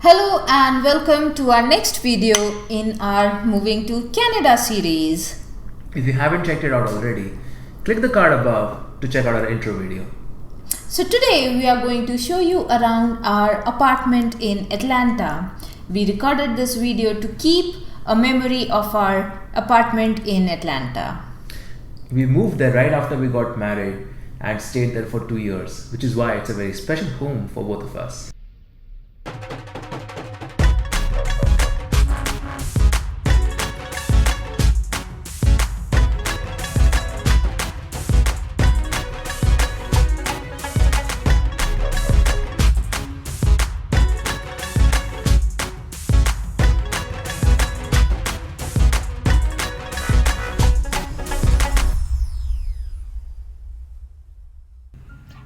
Hello and welcome to our next video in our Moving to Canada series. If you haven't checked it out already, click the card above to check out our intro video. So today we are going to show you around our apartment in Atlanta. We recorded this video to keep a memory of our apartment in Atlanta. We moved there right after we got married and stayed there for 2 years, which is why it's a very special home for both of us.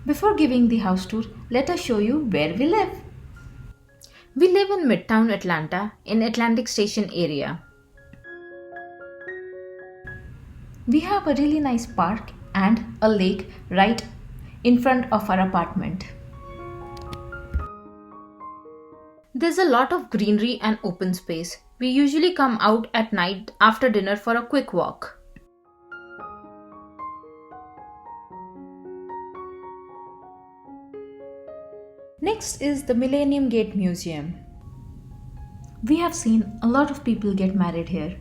Before giving the house tour, let us show you where we live. We live in Midtown Atlanta in Atlantic Station area. We have a really nice park and a lake right in front of our apartment. There's a lot of greenery and open space. We usually come out at night after dinner for a quick walk. Next is the Millennium Gate Museum. We have seen a lot of people get married here.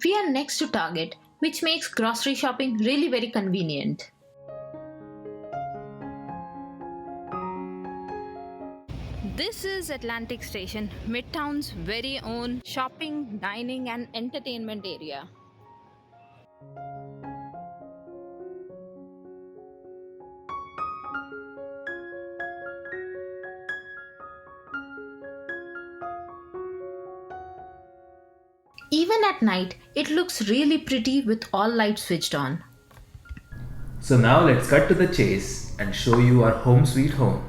We are next to Target, which makes grocery shopping really very convenient. This is Atlantic Station, Midtown's very own shopping, dining and entertainment area. Even at night, it looks really pretty with all lights switched on. So now let's cut to the chase and show you our home sweet home.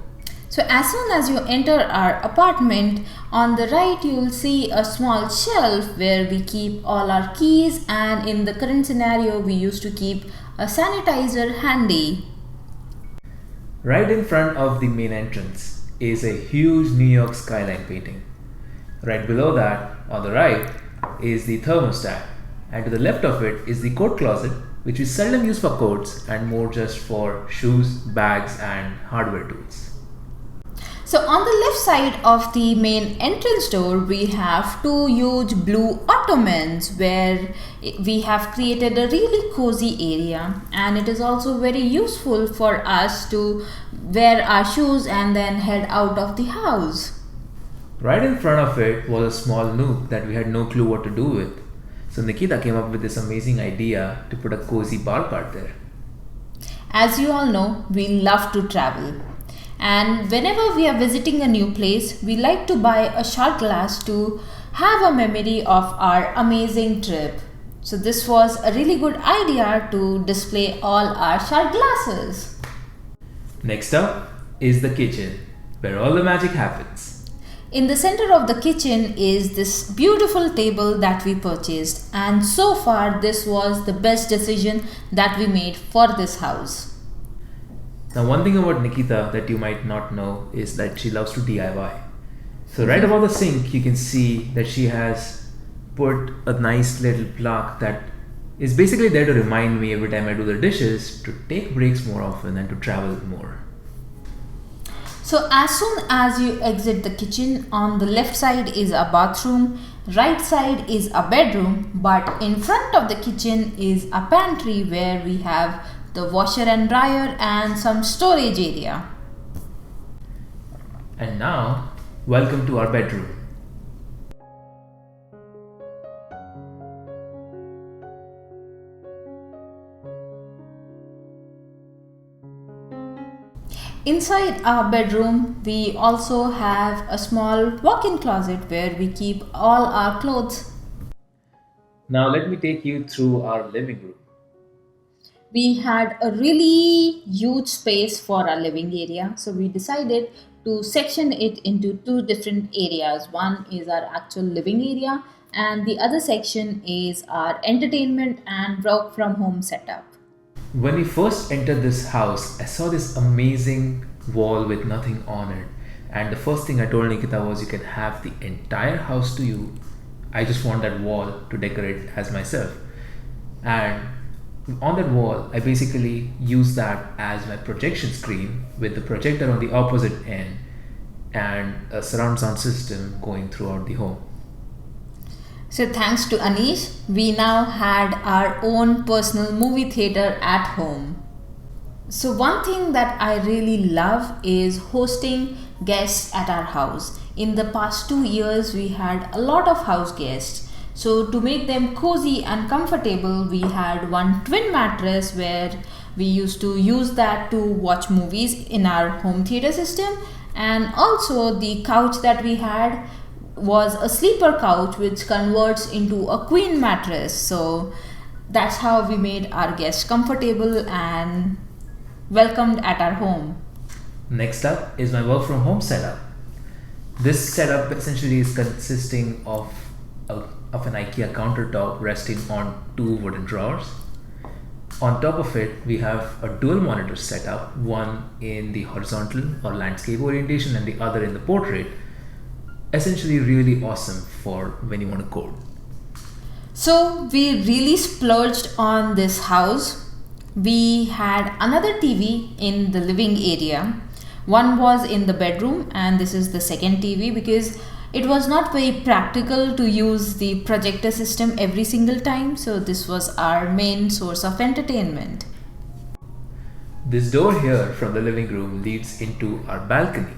So as soon as you enter our apartment, on the right you will see a small shelf where we keep all our keys, and in the current scenario we used to keep a sanitizer handy. Right in front of the main entrance is a huge New York skyline painting. Right below that, on the right, is the thermostat, and to the left of it is the coat closet, which we seldom use for coats and more just for shoes, bags and hardware tools. So on the left side of the main entrance door, we have two huge blue ottomans where we have created a really cozy area, and it is also very useful for us to wear our shoes and then head out of the house. Right in front of it was a small nook that we had no clue what to do with. So Nikita came up with this amazing idea to put a cozy bar cart there. As you all know, we love to travel. And whenever we are visiting a new place, we like to buy a shot glass to have a memory of our amazing trip. So this was a really good idea to display all our shot glasses. Next up is the kitchen, where all the magic happens. In the center of the kitchen is this beautiful table that we purchased, and so far this was the best decision that we made for this house. Now one thing about Nikita that you might not know is that she loves to DIY. So right above the sink you can see that she has put a nice little plaque that is basically there to remind me every time I do the dishes to take breaks more often and to travel more. So as soon as you exit the kitchen, on the left side is a bathroom, right side is a bedroom, but in front of the kitchen is a pantry where we have the washer and dryer and some storage area. And now, welcome to our bedroom. Inside our bedroom, we also have a small walk-in closet where we keep all our clothes. Now let me take you through our living room. we had a really huge space for our living area. So we decided to section it into two different areas. One is our actual living area, and the other section is our entertainment and work from home setup. When we first entered this house, I saw this amazing wall with nothing on it. And the first thing I told Nikita was, you can have the entire house to you. I just want that wall to decorate as myself. And on that wall, I basically use that as my projection screen with the projector on the opposite end and a surround sound system going throughout the home. So, thanks to Anish, we now had our own personal movie theater at home. So, one thing that I really love is hosting guests at our house. In the past 2 years, we had a lot of house guests. So, to make them cozy and comfortable, we had one twin mattress where we used to use that to watch movies in our home theater system, and also the couch that we had was a sleeper couch which converts into a queen mattress. So that's how we made our guests comfortable and welcomed at our home. Next up is my work from home setup. This setup essentially is consisting of an IKEA countertop resting on two wooden drawers. On top of it, we have a dual monitor setup, one in the horizontal or landscape orientation and the other in the portrait. Essentially really awesome for when you want to code. So we really splurged on this house. We had another TV in the living area. One was in the bedroom, and this is the second TV because it was not very practical to use the projector system every single time. So this was our main source of entertainment. This door here from the living room leads into our balcony,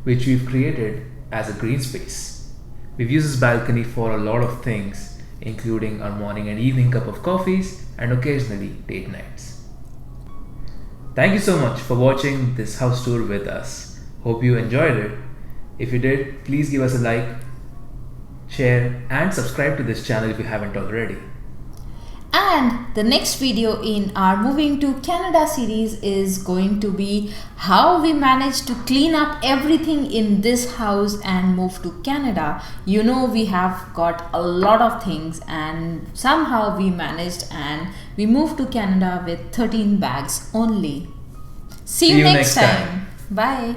which we've created as a green space. We've used this balcony for a lot of things, including our morning and evening cup of coffees and occasionally date nights. Thank you so much for watching this house tour with us. Hope you enjoyed it. If you did, please give us a like, share and subscribe to this channel if you haven't already. And the next video in our Moving to Canada series is going to be how we managed to clean up everything in this house and move to Canada. You know, we have got a lot of things and somehow we managed and we moved to Canada with 13 bags only. See you next time. Bye.